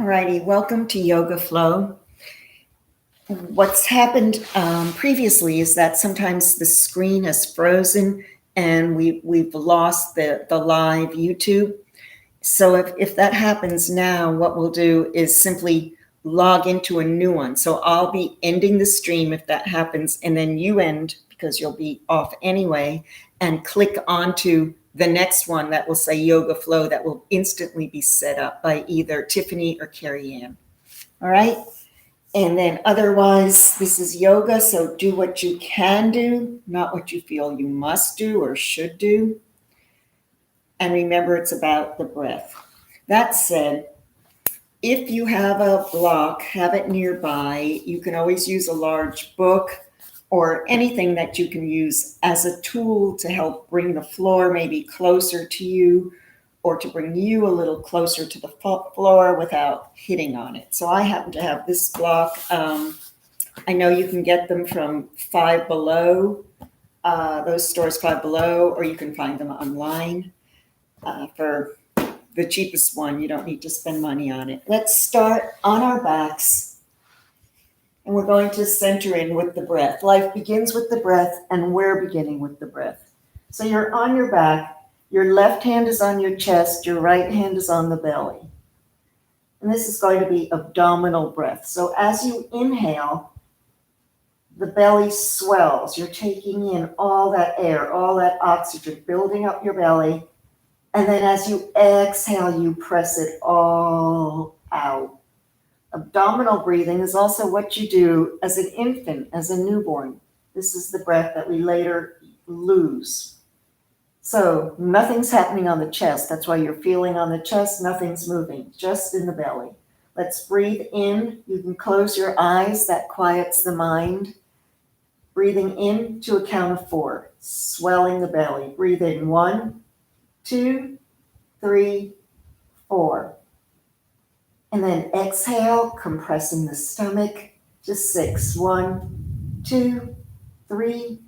Alrighty, welcome to Yoga Flow. What's happened previously is that sometimes the screen has frozen and we've lost the live YouTube. So if that happens now, what we'll do is simply log into a new one. So I'll be ending the stream if that happens, and then you end because you'll be off anyway, and click onto the next one that will say Yoga Flow that will instantly be set up by either Tiffany or Carrie Ann. All right. And then otherwise, this is yoga. So do what you can do, not what you feel you must do or should do. And remember, it's about the breath. That said, if you have a block, have it nearby. You can always use a large book or anything that you can use as a tool to help bring the floor maybe closer to you, or to bring you a little closer to the floor without hitting on it. So I happen to have this block. I know you can get them from Five Below, those stores Five Below, or you can find them online for the cheapest one. You don't need to spend money on it. Let's start on our backs. And we're going to center in with the breath. Life begins with the breath, and we're beginning with the breath. So you're on your back. Your left hand is on your chest. Your right hand is on the belly. And this is going to be abdominal breath. So as you inhale, the belly swells. You're taking in all that air, all that oxygen, building up your belly. And then as you exhale, you press it all out. Abdominal breathing is also what you do as an infant, as a newborn. This is the breath that we later lose. So nothing's happening on the chest. That's why you're feeling on the chest. Nothing's moving, just in the belly. Let's breathe in. You can close your eyes. That quiets the mind. Breathing in to a count of 4, swelling the belly. Breathe in 1, 2, 3, 4. And then exhale, compressing the stomach to 6. 1, 2, 3,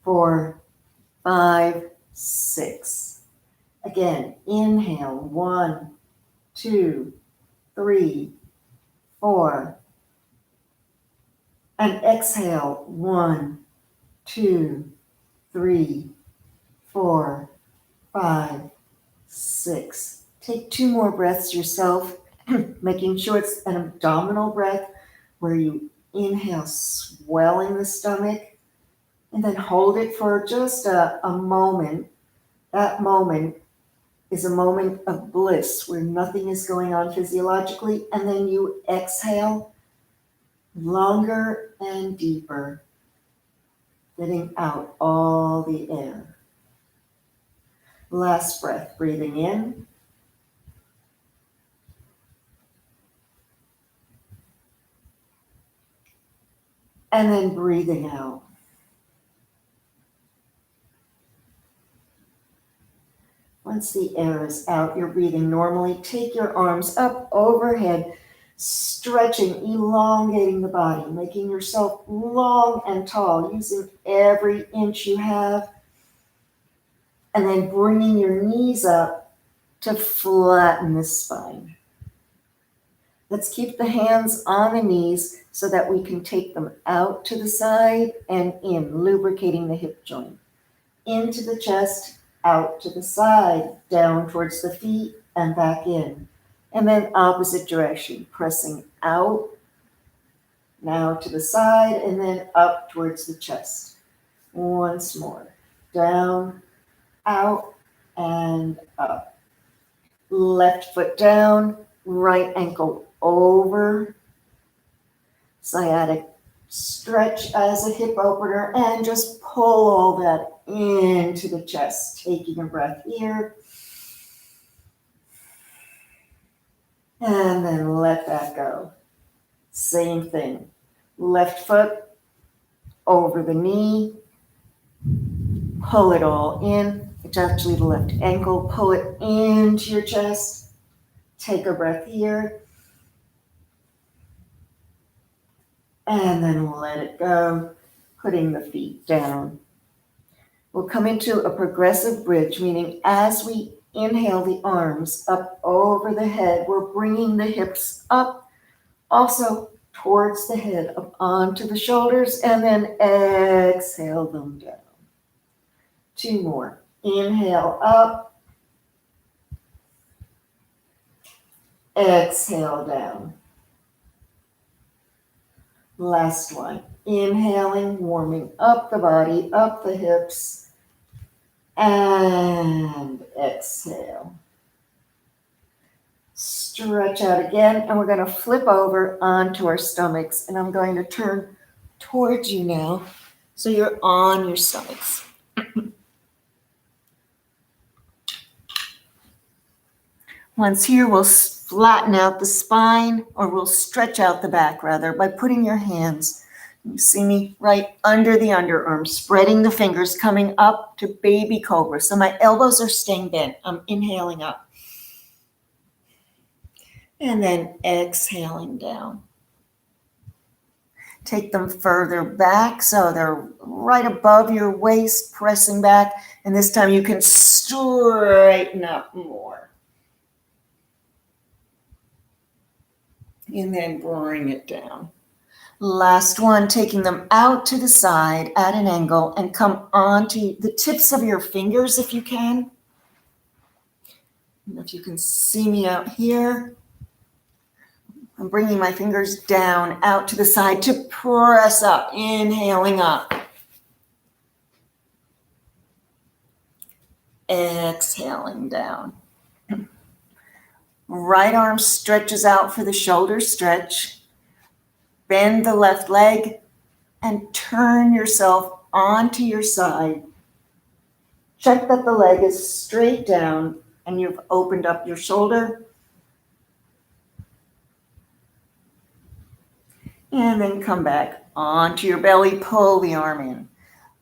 4, 5, 6. Again, inhale, 1, 2, 3, 4. And exhale, 1, 2, 3, 4, 5, 6. Take 2 more breaths yourself, making sure it's an abdominal breath where you inhale, swelling the stomach, and then hold it for just a moment. That moment is a moment of bliss where nothing is going on physiologically, and then you exhale longer and deeper, getting out all the air. Last breath, breathing in. And then breathing out. Once the air is out, you're breathing normally. Take your arms up overhead, stretching, elongating the body, making yourself long and tall, using every inch you have. And then bringing your knees up to flatten the spine. Let's keep the hands on the knees so that we can take them out to the side and in, lubricating the hip joint. Into the chest, out to the side, down towards the feet, and back in. And then opposite direction, pressing out, now to the side, and then up towards the chest. Once more, down, out, and up. Left foot down, right ankle over. Sciatic stretch as a hip opener, and just pull all that into the chest, taking a breath here. And then let that go. Same thing. Left foot over the knee. Pull it all in. It's actually the left ankle. Pull it into your chest. Take a breath here. And then let it go, putting the feet down. We'll come into a progressive bridge, meaning as we Inhale the arms up over the head. We're bringing the hips up, also towards the head, up onto the shoulders, and then exhale them down. 2 more. Inhale up, exhale down. Last one. Inhaling, warming up the body, up the hips, and exhale. Stretch out again, and we're going to flip over onto our stomachs, and I'm going to turn towards you now, so you're on your stomachs. Once here, we'll flatten out the spine, or we'll stretch out the back, rather, by putting your hands, you see me, right under the underarm, spreading the fingers, coming up to baby cobra. So my elbows are staying bent. I'm inhaling up. And then exhaling down. Take them further back, so they're right above your waist, pressing back. And this time you can straighten up more. And then bring it down. Last one, taking them out to the side at an angle and come onto the tips of your fingers if you can. And if you can see me out here, I'm bringing my fingers down out to the side to press up, inhaling up. Exhaling down. Right arm stretches out for the shoulder stretch. Bend the left leg and turn yourself onto your side. Check that the leg is straight down and you've opened up your shoulder. And then come back onto your belly, pull the arm in.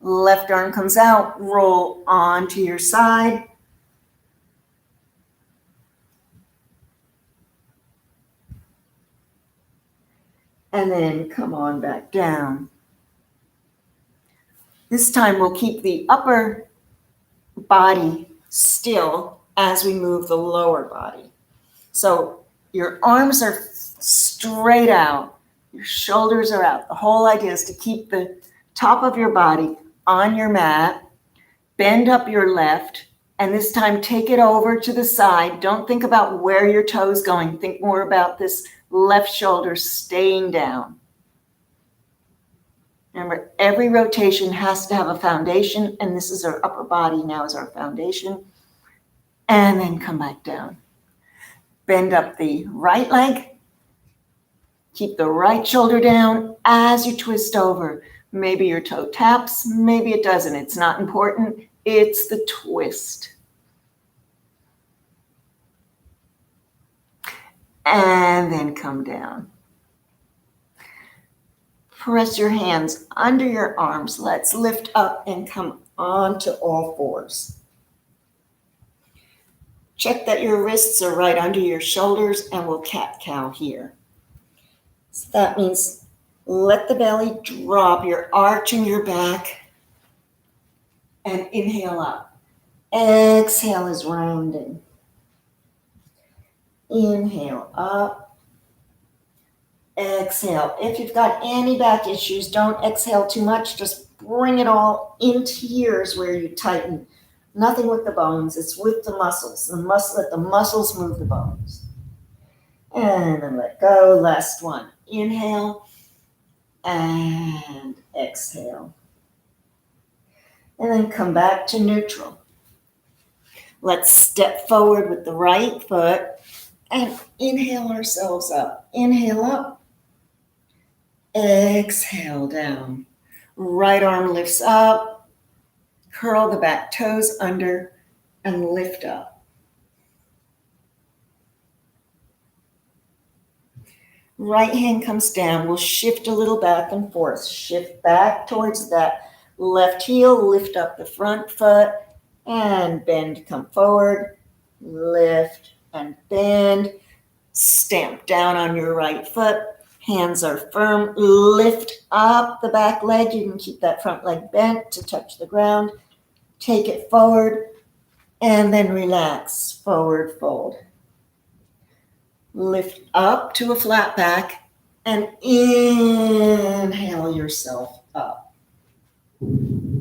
Left arm comes out, roll onto your side. And then come on back down. This time we'll keep the upper body still as we move the lower body. So your arms are straight out, your shoulders are out. The whole idea is to keep the top of your body on your mat, bend up your left, and this time take it over to the side. Don't think about where your toe's going. Think more about this left shoulder staying down. Remember, every rotation has to have a foundation, and this is our upper body now is our foundation. And then come back down. Bend up the right leg. Keep the right shoulder down as you twist over. Maybe your toe taps, maybe it doesn't. It's not important. It's the twist. And then come down. Press your hands under your arms. Let's lift up and come onto all fours. Check that your wrists are right under your shoulders, and we'll cat-cow here. So that means let the belly drop. You're arching your back. And inhale up. Exhale is rounding. Inhale up. Exhale. If you've got any back issues, don't exhale too much. Just bring it all into here is where you tighten. Nothing with the bones. It's with the muscles. Let the muscles move the bones. And then let go. Last one. Inhale and exhale. And then come back to neutral. Let's step forward with the right foot and inhale ourselves up. Inhale up. Exhale down. Right arm lifts up. Curl the back toes under and lift up. Right hand comes down. We'll shift a little back and forth. Shift back towards that left heel. Lift up the front foot and bend. Come forward. Lift and bend. Stamp down on your right foot. Hands are firm. Lift up the back leg. You can keep that front leg bent to touch the ground. Take it forward. And then relax, forward fold. Lift up to a flat back and inhale yourself up.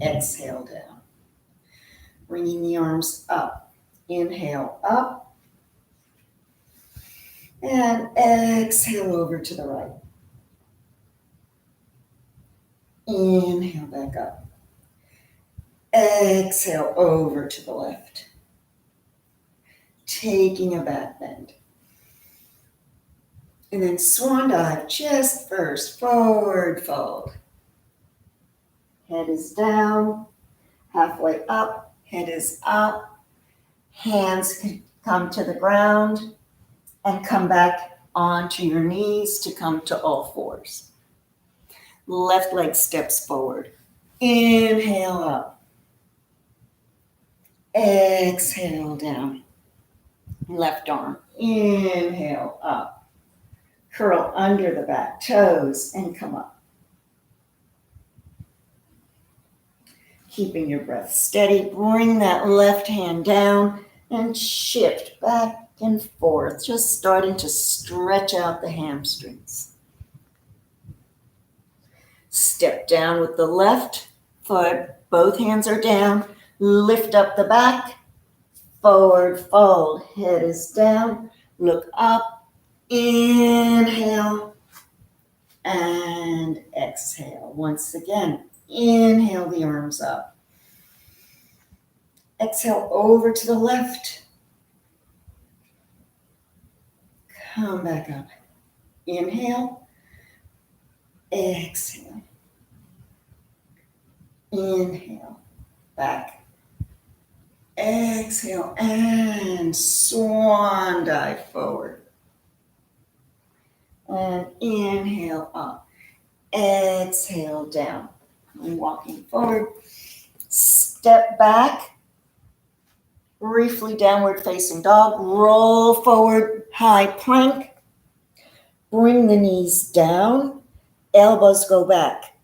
Exhale down. Bringing the arms up. Inhale up. And exhale over to the right. Inhale back up. Exhale over to the left. Taking a back bend. And then swan dive, chest first, forward fold. Head is down, halfway up, head is up. Hands can come to the ground and come back onto your knees to come to all fours. Left leg steps forward. Inhale up. Exhale down. Left arm, inhale up. Curl under the back, toes, and come up. Keeping your breath steady, bring that left hand down and shift back and forth, just starting to stretch out the hamstrings. Step down with the left foot, both hands are down, lift up the back, forward fold, head is down, look up, inhale and exhale. Once again, inhale the arms up. Exhale over to the left. Come back up. Inhale. Exhale. Inhale. Back. Exhale and swan dive forward. And inhale up. Exhale down. And walking forward. Step back. Briefly downward facing dog. Roll forward, high plank. Bring the knees down. Elbows go back.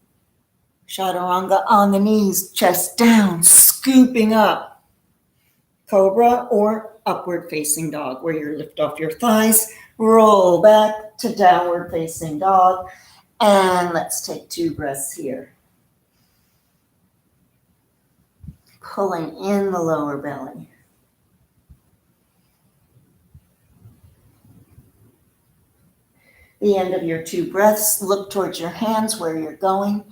Chaturanga on the knees, chest down, scooping up. Cobra or upward facing dog, where you lift off your thighs, roll back to downward facing dog. And let's take 2 breaths here. Pulling in the lower belly. The end of your 2 breaths, look towards your hands where you're going.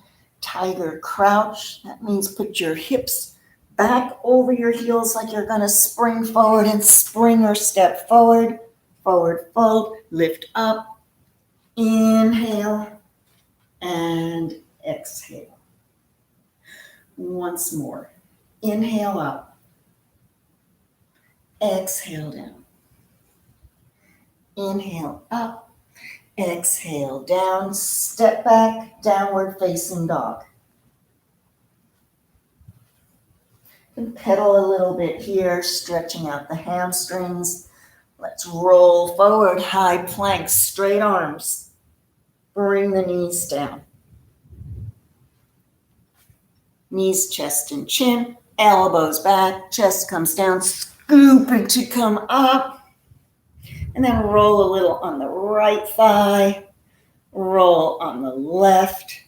Tiger crouch, that means put your hips back over your heels like you're gonna spring forward and spring or step forward. Forward fold, lift up, inhale, and exhale. Once more, inhale up, exhale down. Inhale up, exhale down, step back, downward facing dog. And pedal a little bit here, stretching out the hamstrings. Let's roll forward, high plank, straight arms. Bring the knees down. Knees, chest, and chin, elbows back, chest comes down, scooping to come up. And then roll a little on the right thigh, roll on the left.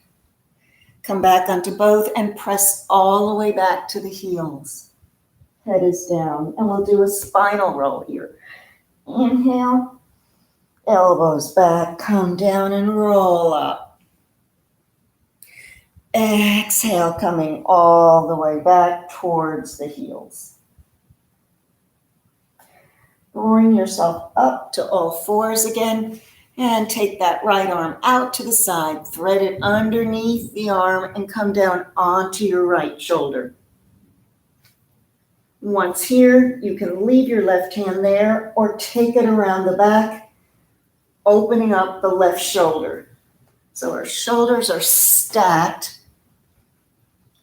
Come back onto both and press all the way back to the heels. Head is down, and we'll do a spinal roll here. Inhale, elbows back, come down and roll up. Exhale, coming all the way back towards the heels. Bring yourself up to all fours again and take that right arm out to the side, thread it underneath the arm and come down onto your right shoulder. Once here, you can leave your left hand there or take it around the back, opening up the left shoulder. So our shoulders are stacked,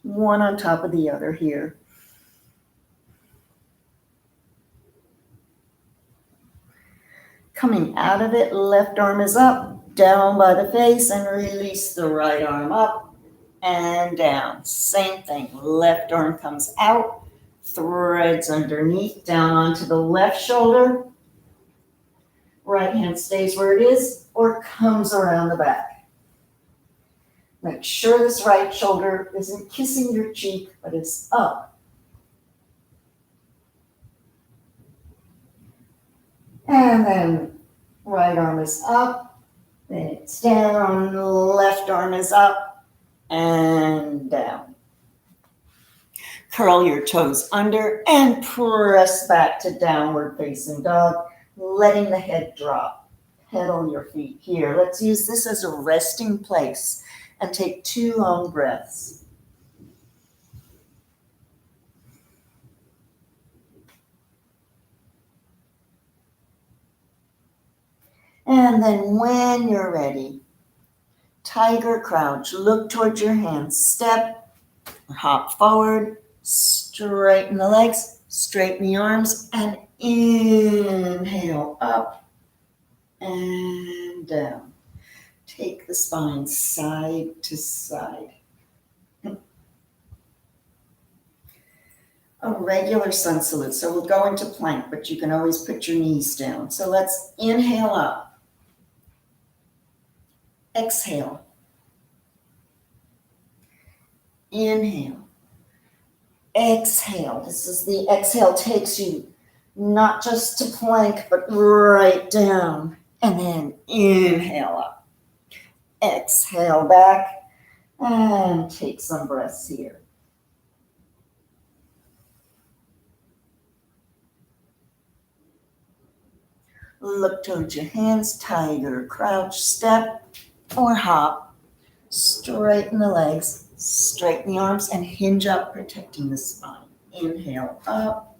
one on top of the other here. Coming out of it, left arm is up, down by the face, and release the right arm up and down. Same thing, left arm comes out, threads underneath, down onto the left shoulder. Right hand stays where it is or comes around the back. Make sure this right shoulder isn't kissing your cheek, but is up. And then right arm is up, then it's down, left arm is up and down. Curl your toes under and press back to downward facing dog, letting the head drop. Pedal your feet here. Let's use this as a resting place and take 2 long breaths. And then when you're ready, tiger crouch, look towards your hands, step or hop forward, straighten the legs, straighten the arms, and inhale up and down. Take the spine side to side. A regular sun salute. So we'll go into plank, but you can always put your knees down. So let's inhale up. Exhale. Inhale. Exhale. This is the exhale takes you not just to plank, but right down. And then inhale up. Exhale back and take some breaths here. Look towards your hands, tiger, crouch, step, or hop. Straighten the legs, straighten the arms, and hinge up, protecting the spine. Inhale up,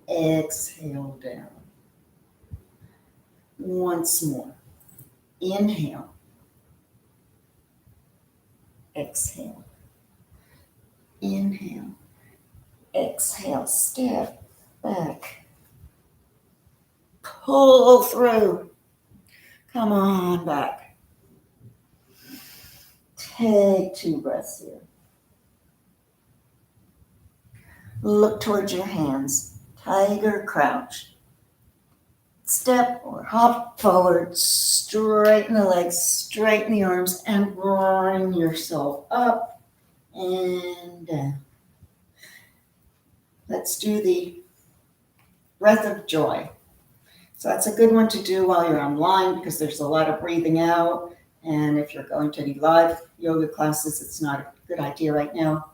exhale down. Once more. Inhale, exhale. Inhale, exhale, step back. Pull through. Come on back. Take 2 breaths here. Look towards your hands. Tiger crouch. Step or hop forward. Straighten the legs, straighten the arms, and bring yourself up and down. Let's do the breath of joy. So that's a good one to do while you're online because there's a lot of breathing out. And if you're going to any live yoga classes, it's not a good idea right now,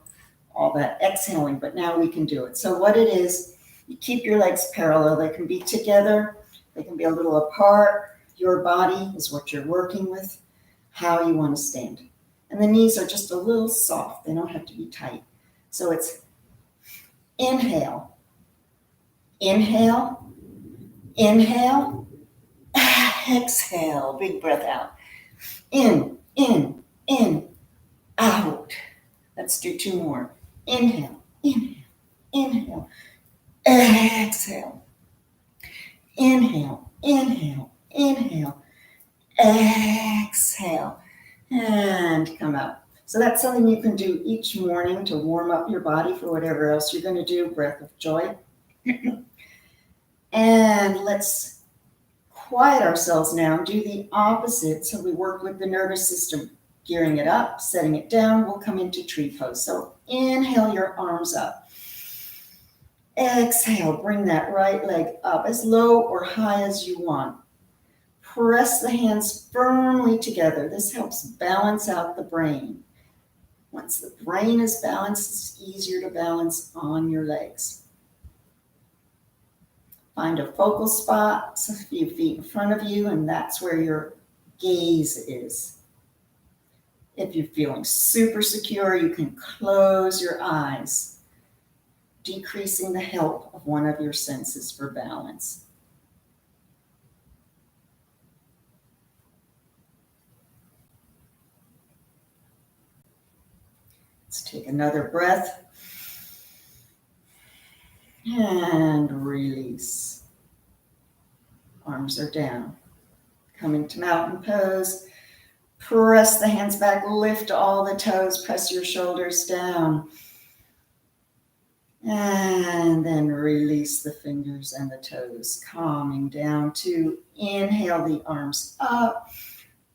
all that exhaling, but now we can do it. So what it is, you keep your legs parallel. They can be together. They can be a little apart. Your body is what you're working with, how you want to stand. And the knees are just a little soft. They don't have to be tight. So it's inhale, inhale, inhale, exhale, big breath out. In, out. Let's do 2 more. Inhale, inhale, inhale, exhale. Inhale, inhale, inhale, exhale, and come out. So that's something you can do each morning to warm up your body for whatever else you're going to do, breath of joy. And let's quiet ourselves now, do the opposite. So we work with the nervous system, gearing it up, setting it down. We'll come into tree pose. So inhale your arms up. Exhale, bring that right leg up as low or high as you want. Press the hands firmly together. This helps balance out the brain. Once the brain is balanced, it's easier to balance on your legs. Find a focal spot a few feet in front of you, and that's where your gaze is. If you're feeling super secure, you can close your eyes, decreasing the help of one of your senses for balance. Let's take another breath. And release. Arms are down. Coming to mountain pose. Press the hands back, lift all the toes, press your shoulders down. And And then release the fingers and the toes, calming down to inhale the arms up.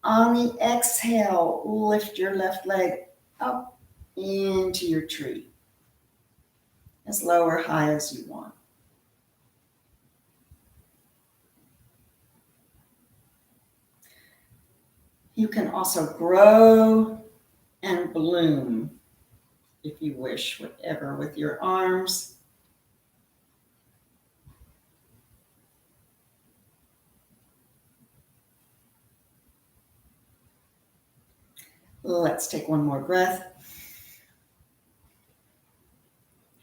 On the exhale, lift your left leg up into your tree, as low or high as you want. You can also grow and bloom, if you wish, whatever, with your arms. Let's take one more breath.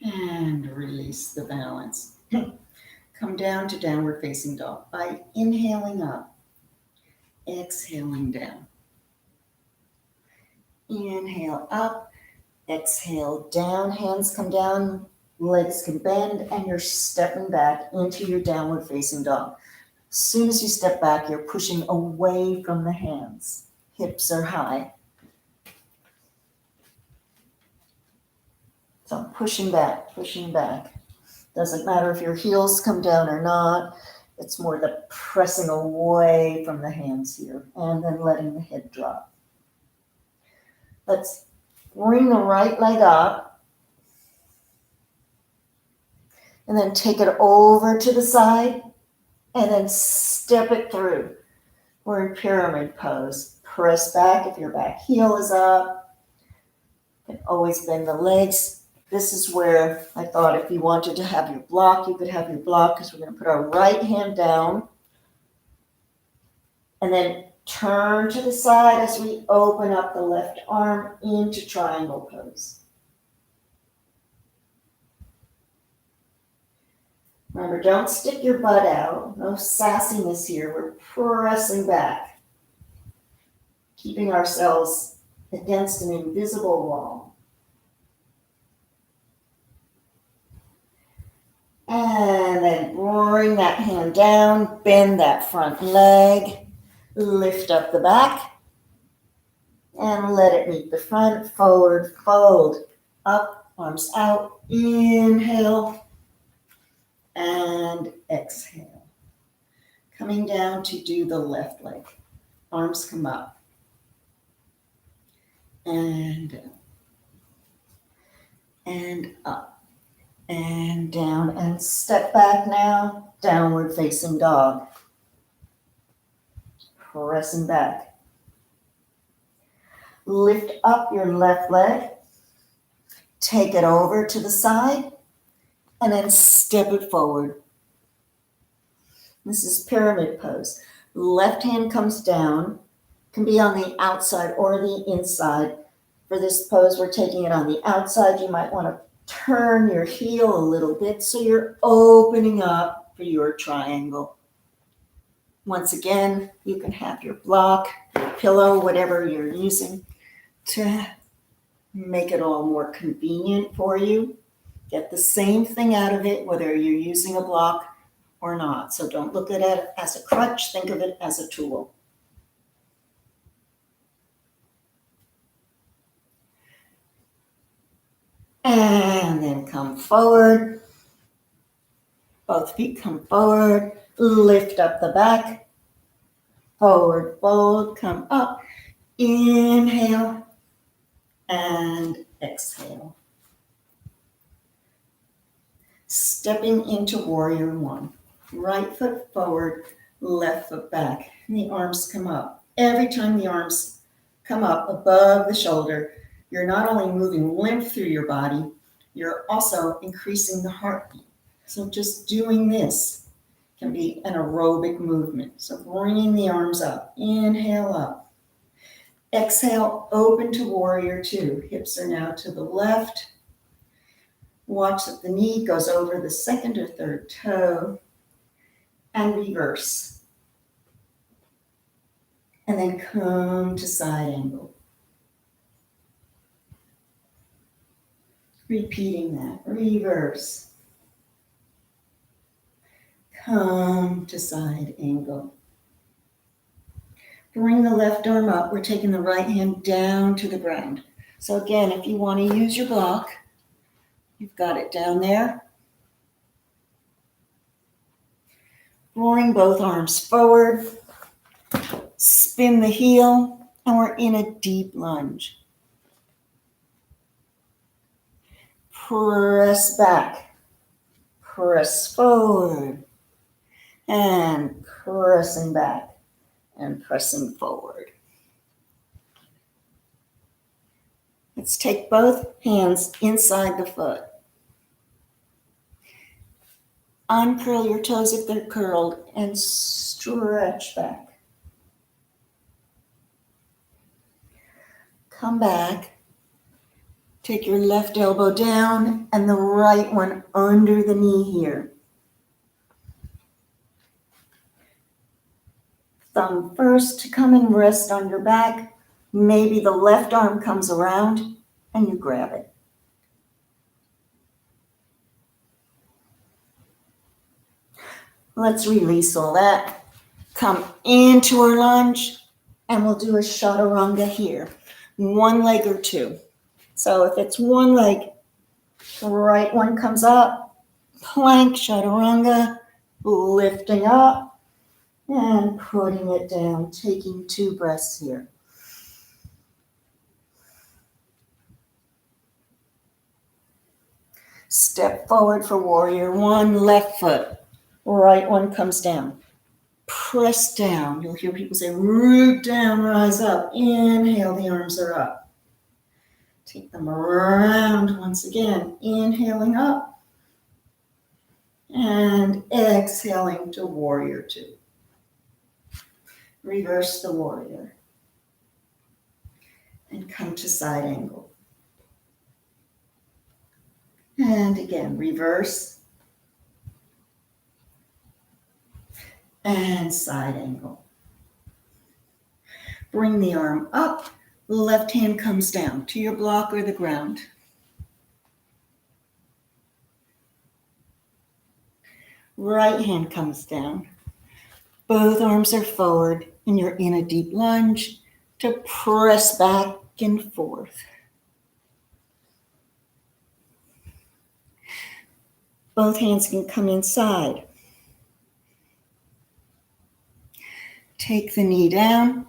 And release the balance. Come down to downward facing dog by inhaling up, exhaling down. Inhale up, exhale down, hands come down, legs can bend, and you're stepping back into your downward facing dog. As soon as you step back, you're pushing away from the hands. Hips are high. So I'm pushing back, pushing back. Doesn't matter if your heels come down or not. It's more the pressing away from the hands here and then letting the head drop. Let's bring the right leg up and then take it over to the side and then step it through. We're in pyramid pose. Press back if your back heel is up. You can always bend the legs. This is where I thought if you wanted to have your block, you could have your block, because we're going to put our right hand down and then turn to the side as we open up the left arm into triangle pose. Remember, don't stick your butt out. No sassiness here. We're pressing back, keeping ourselves against an invisible wall. And then bring that hand down, bend that front leg, lift up the back, and let it meet the front, forward, fold, up, arms out, inhale, and exhale. Coming down to do the left leg. Arms come up, and down, and up. And down and step back now, downward facing dog. Pressing back. Lift up your left leg, take it over to the side, and then step it forward. This is pyramid pose. Left hand comes down, can be on the outside or the inside. For this pose, we're taking it on the outside. You might want to turn your heel a little bit so you're opening up for your triangle. Once again, you can have your block, your pillow, whatever you're using to make it all more convenient for you. Get the same thing out of it, whether you're using a block or not. So don't look at it as a crutch, think of it as a tool. And then come forward. Both feet come forward. Lift up the back. Forward fold, come up. Inhale and exhale. Stepping into warrior one. Right foot forward, left foot back. And the arms come up. Every time the arms come up above the shoulder, you're not only moving lymph through your body, you're also increasing the heartbeat. So just doing this can be an aerobic movement. So bringing the arms up, inhale up. Exhale, open to warrior two. Hips are now to the left. Watch that the knee goes over the second or third toe and reverse. And then come to side angle. Repeating that, reverse. Come to side angle. Bring the left arm up. We're taking the right hand down to the ground. So again, if you want to use your block, you've got it down there. Bring both arms forward, spin the heel, and we're in a deep lunge. Press back, press forward, and pressing back and pressing forward. Let's take both hands inside the foot. Uncurl your toes if they're curled and stretch back. Come back. Take your left elbow down and the right one under the knee here. Thumb first to come and rest on your back. Maybe the left arm comes around and you grab it. Let's release all that. Come into our lunge and we'll do a chaturanga here. One leg or two. So if it's one leg, the right one comes up, plank, chaturanga, lifting up and putting it down, taking 2 breaths here. Step forward for warrior one, left foot, right one comes down. Press down. You'll hear people say, root down, rise up. Inhale, the arms are up. Take them around once again. Inhaling up. And exhaling to warrior two. Reverse the warrior. And come to side angle. And again, reverse. And side angle. Bring the arm up. Left hand comes down to your block or the ground. Right hand comes down. Both arms are forward and you're in a deep lunge to press back and forth. Both hands can come inside. Take the knee down.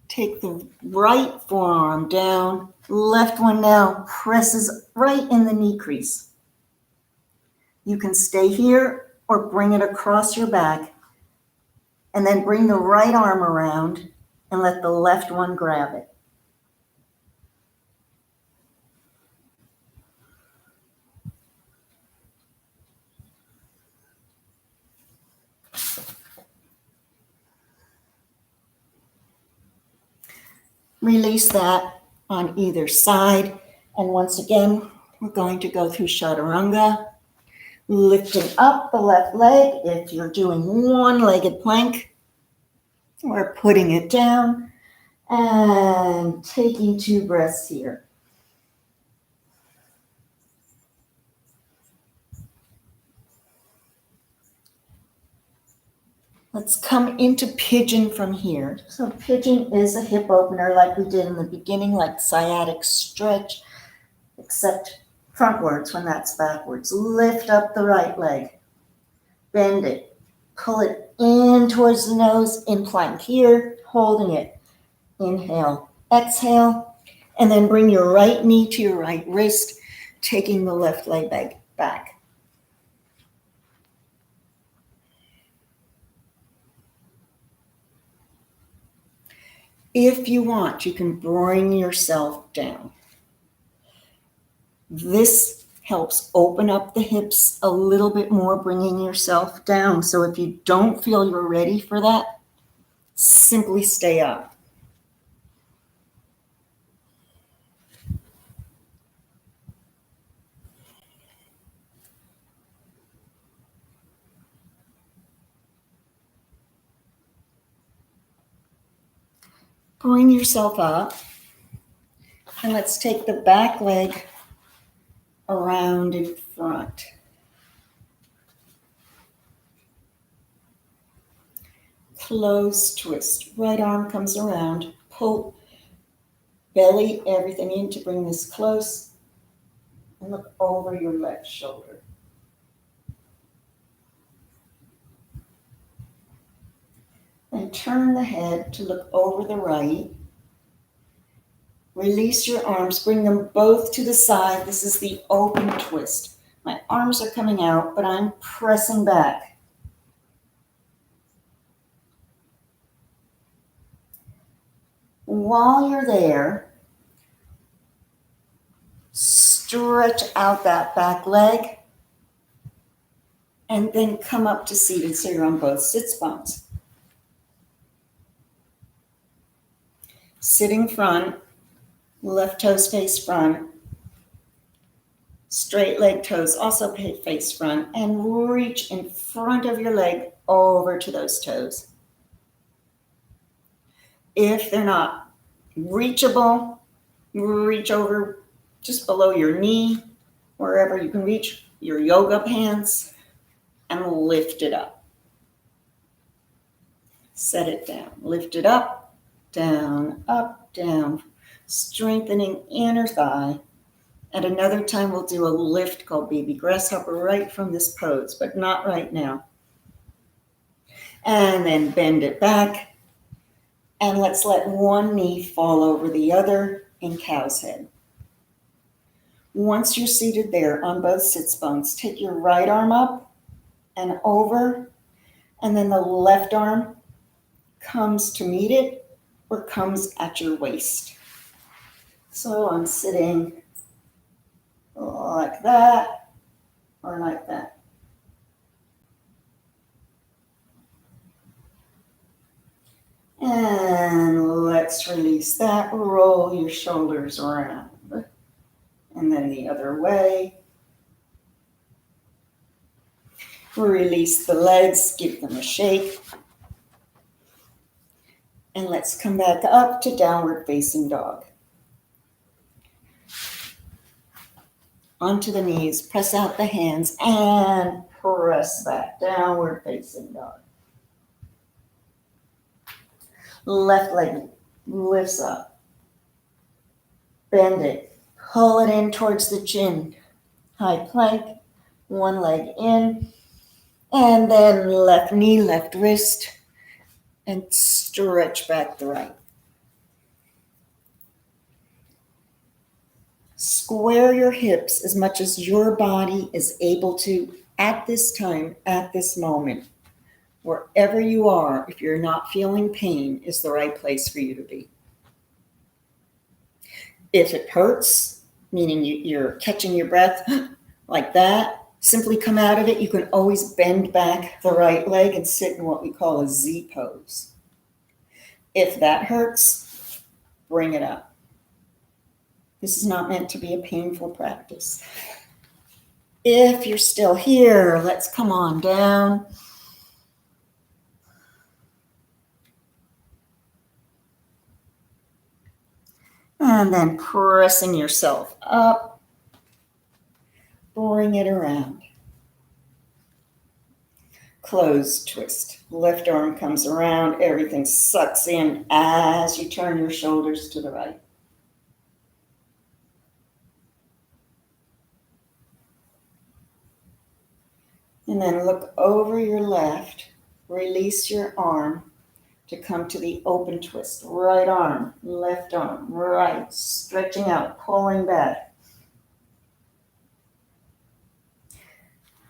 Take the right forearm down. Left one now presses right in the knee crease. You can stay here or bring it across your back and then bring the right arm around and let the left one grab it. Release that on either side. And once again, we're going to go through chaturanga. Lifting up the left leg if you're doing one-legged plank. We're putting it down and taking 2 breaths here. Let's come into pigeon from here. So pigeon is a hip opener like we did in the beginning, like sciatic stretch, except frontwards when that's backwards. Lift up the right leg. Bend it. Pull it in towards the nose in plank here, holding it. Inhale, exhale, and then bring your right knee to your right wrist, taking the left leg back. If you want, you can bring yourself down. This helps open up the hips a little bit more, bringing yourself down. So if you don't feel you're ready for that, simply stay up. Bring yourself up. And let's take the back leg around in front. Close twist. Right arm comes around. Pull belly, everything in to bring this close. And look over your left shoulder. Then turn the head to look over the right. Release your arms, bring them both to the side. This is the open twist. My arms are coming out, but I'm pressing back. While you're there, stretch out that back leg and then come up to seated so you're on both sits bones. Sitting front, left toes face front, straight leg toes also face front, and reach in front of your leg over to those toes. If they're not reachable, reach over just below your knee, wherever you can reach your yoga pants, and lift it up. Set it down. Lift it up, down, strengthening inner thigh. At another time, we'll do a lift called baby grasshopper right from this pose, but not right now. And then bend it back. And let's let one knee fall over the other in cow's head. Once you're seated there on both sits bones, take your right arm up and over, and then the left arm comes to meet it or comes at your waist. So I'm sitting like that or like that. And let's release that. Roll your shoulders around. And then the other way. Release the legs, give them a shake. And let's come back up to downward facing dog. Onto the knees, press out the hands, and press back, downward facing dog. Left leg lifts up. Bend it, pull it in towards the chin. High plank, one leg in, and then left knee, left wrist, and stretch back the right. Square your hips as much as your body is able to at this time, at this moment. Wherever you are, if you're not feeling pain, is the right place for you to be. If it hurts, meaning you're catching your breath like that, simply come out of it. You can always bend back the right leg and sit in what we call a Z pose. If that hurts, bring it up. This is not meant to be a painful practice. If you're still here, let's come on down. And then pressing yourself up, bring it around. Closed twist. Left arm comes around, everything sucks in as you turn your shoulders to the right. And then look over your left, release your arm to come to the open twist. Right arm, left arm, right, stretching out, pulling back.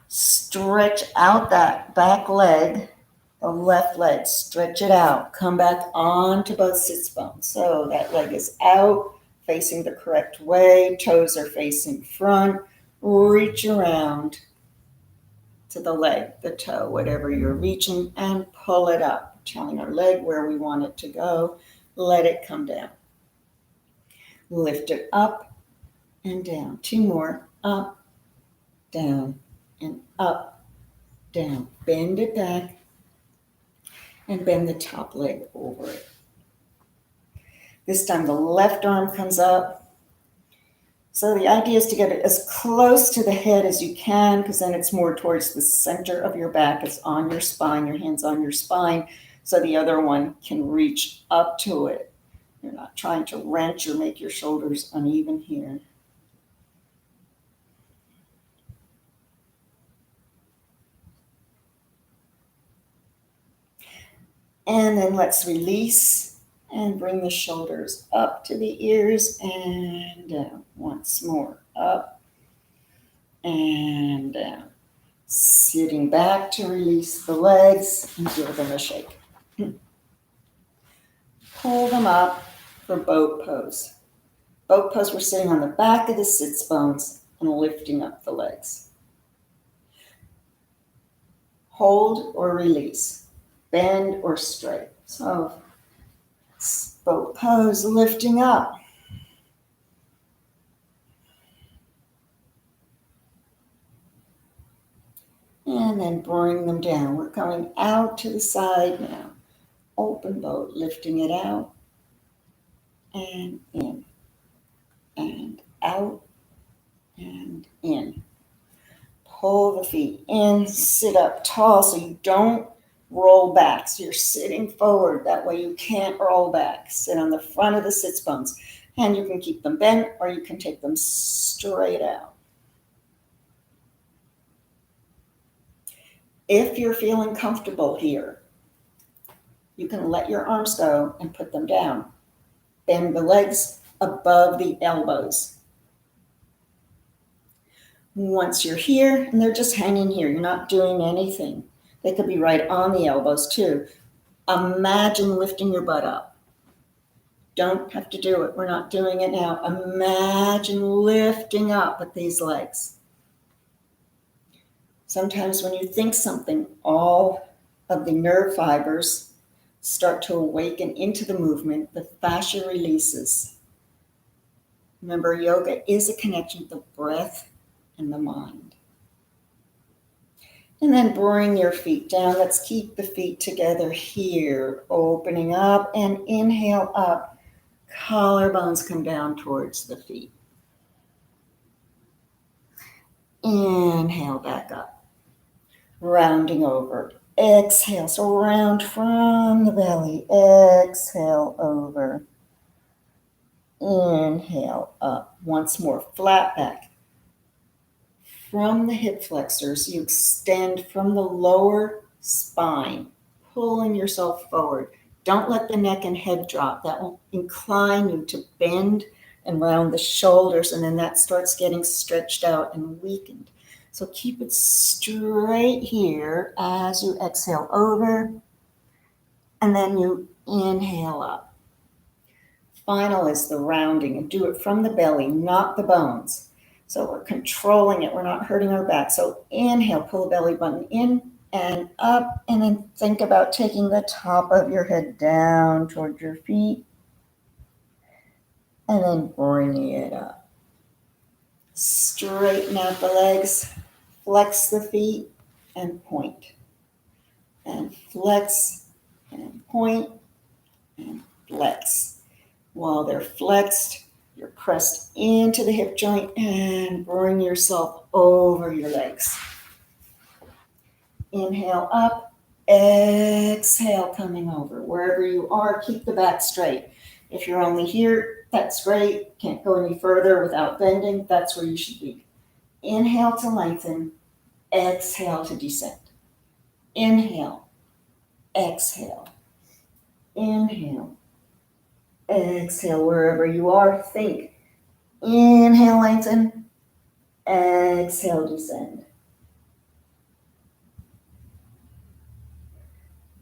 Stretch out that back leg, the left leg, stretch it out. Come back onto both sits bones. So that leg is out, facing the correct way. Toes are facing front. Reach around to the leg, the toe, whatever you're reaching, and pull it up, telling our leg where we want it to go. Let it come down. Lift it up and down. Two more. Up, down, and up, down. Bend it back and bend the top leg over it. This time the left arm comes up. So the idea is to get it as close to the head as you can, because then it's more towards the center of your back. It's on your spine, your hands on your spine, so the other one can reach up to it. You're not trying to wrench or make your shoulders uneven here. And then let's release and bring the shoulders up to the ears and down. Once more, up and down. Sitting back to release the legs and give them a shake. Pull them up for boat pose. Boat pose, we're sitting on the back of the sits bones and lifting up the legs. Hold or release, bend or straight. So boat pose, lifting up. And then bring them down. We're coming out to the side now. Open boat, lifting it out and in and out and in. Pull the feet in, sit up tall so you don't roll back. So you're sitting forward. That way you can't roll back. Sit on the front of the sits bones. And you can keep them bent or you can take them straight out. If you're feeling comfortable here, you can let your arms go and put them down. Bend the legs above the elbows. Once you're here, and they're just hanging here, you're not doing anything. They could be right on the elbows too. Imagine lifting your butt up. Don't have to do it. We're not doing it now. Imagine lifting up with these legs. Sometimes when you think something, all of the nerve fibers start to awaken into the movement. The fascia releases. Remember, yoga is a connection with the breath and the mind. And then bring your feet down. Let's keep the feet together here. Opening up and inhale up. Collarbones come down towards the feet. Inhale back up. Rounding over. Exhale. So round from the belly. Exhale over. Inhale up. Once more. Flat back. From the hip flexors, you extend from the lower spine, pulling yourself forward. Don't let the neck and head drop. That will incline you to bend and round the shoulders, and then that starts getting stretched out and weakened. So keep it straight here as you exhale over, and then you inhale up. Final is the rounding, and do it from the belly, not the bones. So we're controlling it. We're not hurting our back. So inhale, pull the belly button in and up, and then think about taking the top of your head down towards your feet, and then bringing it up. Straighten out the legs, flex the feet, and point. And flex, and point, and flex. While they're flexed, you're pressed into the hip joint and bring yourself over your legs. Inhale up, exhale coming over. Wherever you are, keep the back straight. If you're only here, that's great. Can't go any further without bending. That's where you should be. Inhale to lengthen, exhale to descend. Inhale, exhale, inhale. Exhale wherever you are, think. Inhale, lengthen. Exhale, descend.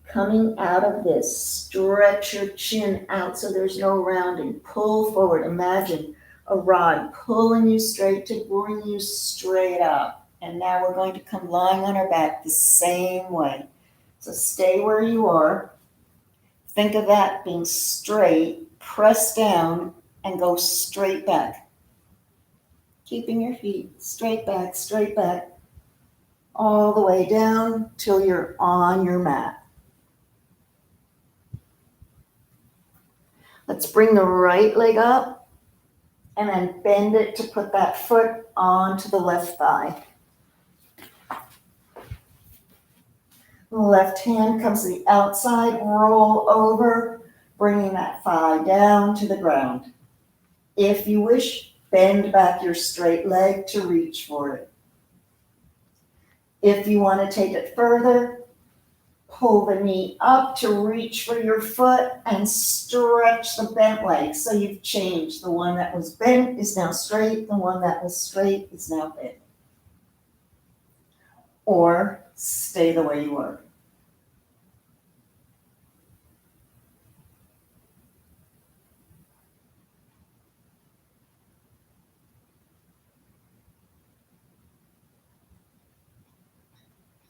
Coming out of this, stretch your chin out so there's no rounding. Pull forward. Imagine a rod pulling you straight to bring you straight up. And now we're going to come lying on our back the same way. So stay where you are. Think of that being straight. Press down and go straight back. Keeping your feet straight back, all the way down till you're on your mat. Let's bring the right leg up and then bend it to put that foot onto the left thigh. The left hand comes to the outside, roll over, bringing that thigh down to the ground. If you wish, bend back your straight leg to reach for it. If you want to take it further, pull the knee up to reach for your foot and stretch the bent leg. So you've changed. The one that was bent is now straight. The one that was straight is now bent. Or stay the way you were.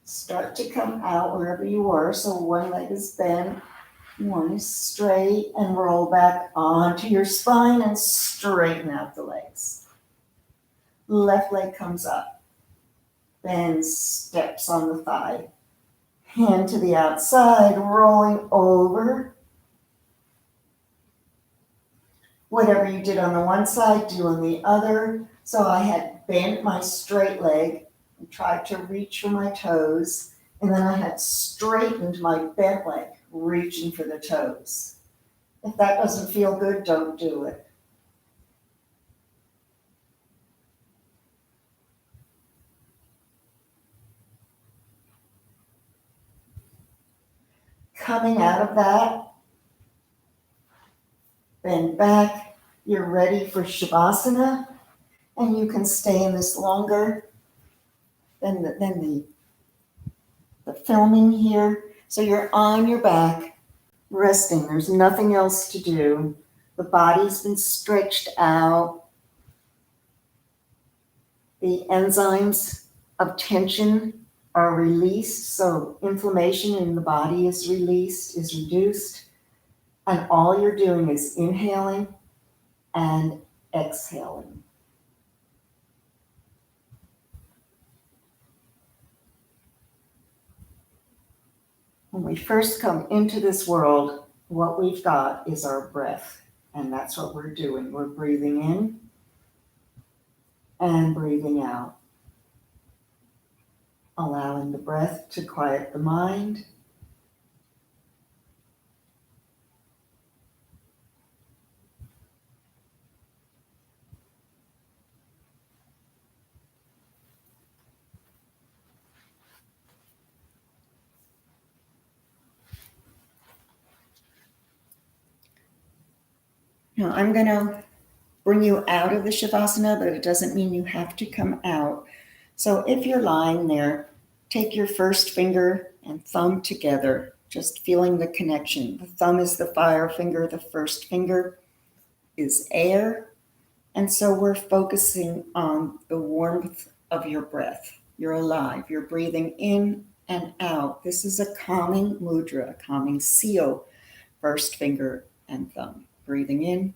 Start to come out wherever you were. So one leg is bent, one is straight, and roll back onto your spine and straighten out the legs. Left leg comes up, bends, steps on the thigh. Hand to the outside, rolling over. Whatever you did on the one side, do on the other. So I had bent my straight leg and tried to reach for my toes. And then I had straightened my bent leg, reaching for the toes. If that doesn't feel good, don't do it. Coming out of that, bend back. You're ready for Shavasana, and you can stay in this longer than the filming here. So you're on your back, resting. There's nothing else to do. The body's been stretched out. The enzymes of tension are released, so inflammation in the body is released, is reduced, and all you're doing is inhaling and exhaling. When we first come into this world, what we've got is our breath, and that's what we're doing. We're breathing in and breathing out, allowing the breath to quiet the mind. Now I'm going to bring you out of the Shavasana, but it doesn't mean you have to come out. So if you're lying there, take your first finger and thumb together, just feeling the connection. The thumb is the fire finger, the first finger is air. And so we're focusing on the warmth of your breath. You're alive, you're breathing in and out. This is a calming mudra, a calming seal, first finger and thumb. Breathing in,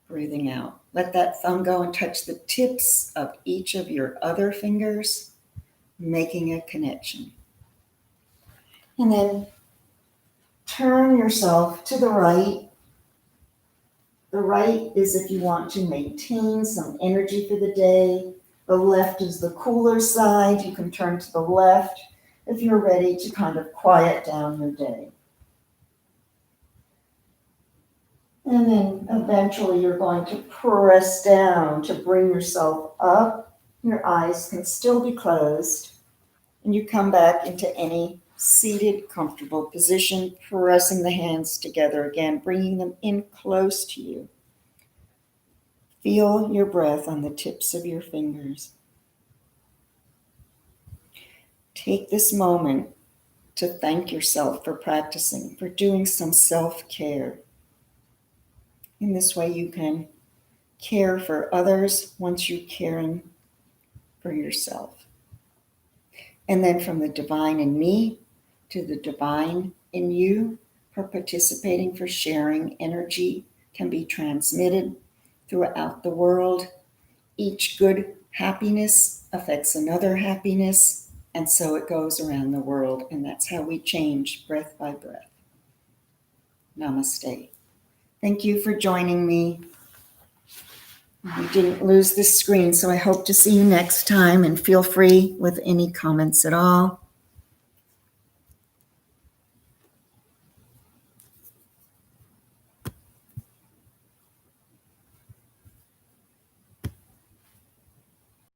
breathing out. Let that thumb go and touch the tips of each of your other fingers, making a connection. And then turn yourself to the right. The right is if you want to maintain some energy for the day. The left is the cooler side. You can turn to the left if you're ready to kind of quiet down your day. And then eventually you're going to press down to bring yourself up. Your eyes can still be closed. And you come back into any seated, comfortable position, pressing the hands together again, bringing them in close to you. Feel your breath on the tips of your fingers. Take this moment to thank yourself for practicing, for doing some self-care. In this way, you can care for others once you're caring for yourself. And then from the divine in me to the divine in you, for participating, for sharing energy can be transmitted throughout the world. Each good happiness affects another happiness, and so it goes around the world, and that's how we change breath by breath. Namaste. Thank you for joining me. We didn't lose the screen, so I hope to see you next time, and feel free with any comments at all.